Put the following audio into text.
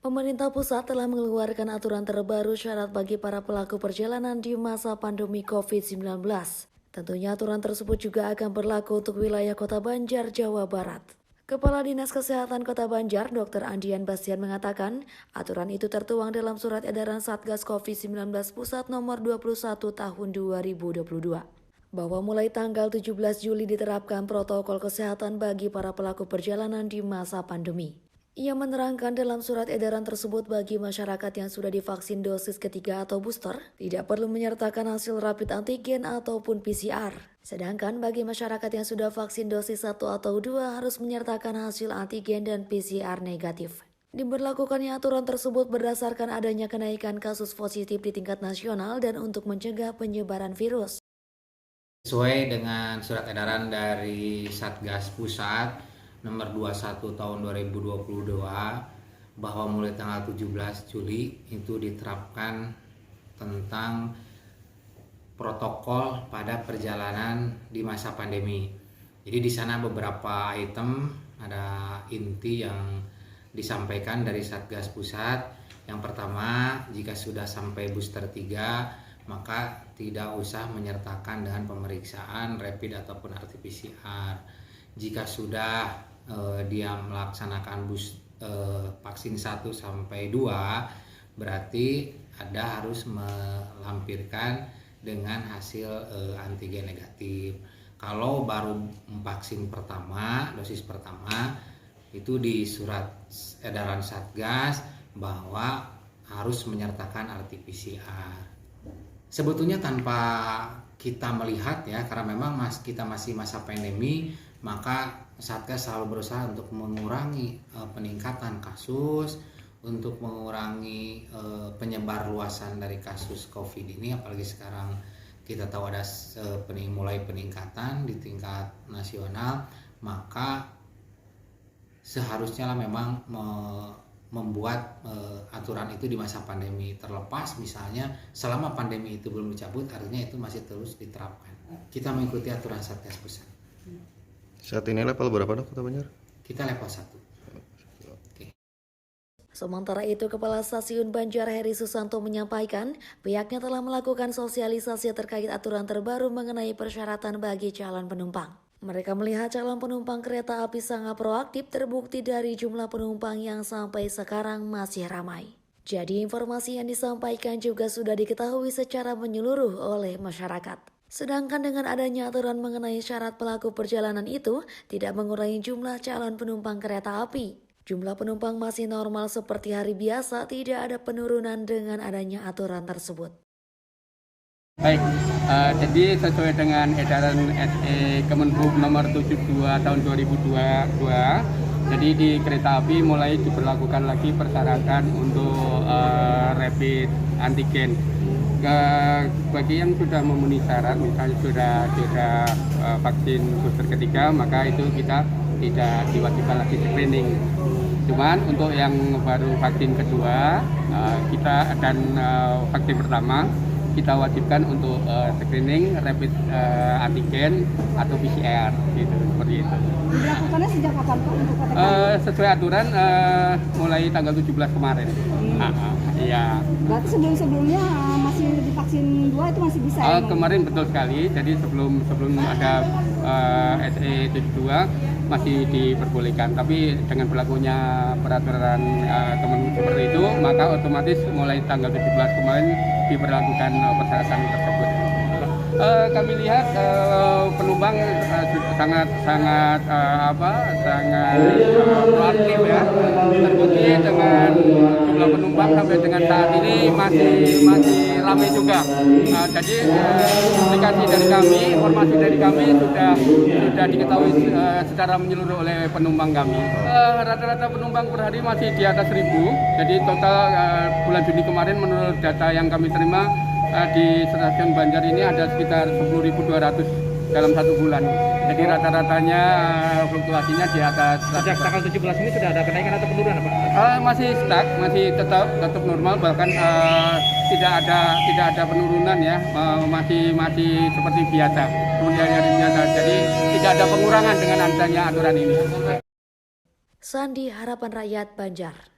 Pemerintah pusat telah mengeluarkan aturan terbaru syarat bagi para pelaku perjalanan di masa pandemi COVID-19. Tentunya aturan tersebut juga akan berlaku untuk wilayah Kota Banjar, Jawa Barat. Kepala Dinas Kesehatan Kota Banjar, Dr. Andian Bastian mengatakan, aturan itu tertuang dalam surat edaran Satgas COVID-19 Pusat nomor 21 tahun 2022. Bahwa mulai tanggal 17 Juli diterapkan protokol kesehatan bagi para pelaku perjalanan di masa pandemi. Ia menerangkan dalam surat edaran tersebut bagi masyarakat yang sudah divaksin dosis ketiga atau booster, tidak perlu menyertakan hasil rapid antigen ataupun PCR. Sedangkan bagi masyarakat yang sudah vaksin dosis 1 atau 2 harus menyertakan hasil antigen dan PCR negatif. Diberlakukannya aturan tersebut berdasarkan adanya kenaikan kasus positif di tingkat nasional dan untuk mencegah penyebaran virus. Sesuai dengan surat edaran dari Satgas Pusat nomor 21 tahun 2022 bahwa mulai tanggal 17 Juli itu diterapkan tentang protokol pada perjalanan di masa pandemi. Jadi di sana beberapa item ada inti yang disampaikan dari Satgas Pusat. Yang pertama, jika sudah sampai booster 3 maka tidak usah menyertakan dengan pemeriksaan rapid ataupun RT-PCR. Jika sudah dia melaksanakan vaksin 1 sampai 2 berarti Anda harus melampirkan dengan hasil antigen negatif. Kalau baru vaksin pertama, dosis pertama, itu di surat edaran Satgas bahwa harus menyertakan RT-PCR. Sebetulnya tanpa kita melihat ya, karena memang kita masih masa pandemi, maka Satgas selalu berusaha untuk mengurangi peningkatan kasus, untuk mengurangi penyebar luasan dari kasus COVID ini, apalagi sekarang kita tahu ada mulai peningkatan di tingkat nasional, maka seharusnya lah memang membuat aturan itu di masa pandemi. Terlepas misalnya selama pandemi itu belum dicabut, artinya itu masih terus diterapkan. Kita mengikuti aturan Satgas Pusat. Saat ini level berapa, Dok, Kota Banjar? Kita level 1. Sementara itu, Kepala Stasiun Banjar Heri Susanto menyampaikan pihaknya telah melakukan sosialisasi terkait aturan terbaru mengenai persyaratan bagi calon penumpang. Mereka melihat calon penumpang kereta api sangat proaktif terbukti dari jumlah penumpang yang sampai sekarang masih ramai. Jadi informasi yang disampaikan juga sudah diketahui secara menyeluruh oleh masyarakat. Sedangkan dengan adanya aturan mengenai syarat pelaku perjalanan itu tidak mengurangi jumlah calon penumpang kereta api. Jumlah penumpang masih normal seperti hari biasa, tidak ada penurunan dengan adanya aturan tersebut. Baik, jadi sesuai dengan edaran SE Kemenhub nomor 72 tahun 2022, jadi di kereta api mulai diberlakukan lagi persyaratan untuk rapid antigen. Bagi yang sudah memenuhi syarat, misalnya sudah vaksin booster ketiga, maka itu kita tidak diwajibkan lagi screening. Cuman untuk yang baru vaksin kedua vaksin pertama, kita wajibkan untuk screening rapid antigen atau PCR gitu, seperti itu. Dilakukannya sejak kapan Pak untuk sesuai aturan mulai tanggal 17 kemarin. Iya. Berarti sebelumnya masih divaksin 2 itu masih bisa ya? Kemarin betul sekali. Jadi sebelum ada SE 72 masih diperbolehkan, tapi dengan berlakunya peraturan Kemenhub seperti itu, maka otomatis mulai tanggal 17 kemarin diberlakukan persyaratan tersebut. Kami lihat penumpang sangat proaktif ya. Terbukti dengan jumlah penumpang sampai dengan saat ini masih ramai juga. Jadi indikasi dari kami, informasi dari kami sudah diketahui secara menyeluruh oleh penumpang kami. Rata-rata penumpang per hari masih di atas 1.000. Jadi total bulan Juni kemarin menurut data yang kami terima di stasiun Banjar ini ada sekitar 10.200 dalam 1 bulan. Jadi rata-ratanya fluktuasinya di atas. Sejak tanggal 17 ini sudah ada kenaikan atau penurunan Pak? Masih stuck, masih tetap normal, bahkan tidak ada penurunan ya, masih seperti biasa, seperti hari biasa. Jadi tidak ada pengurangan dengan adanya aturan ini. Sandi, Harapan Rakyat, Banjar.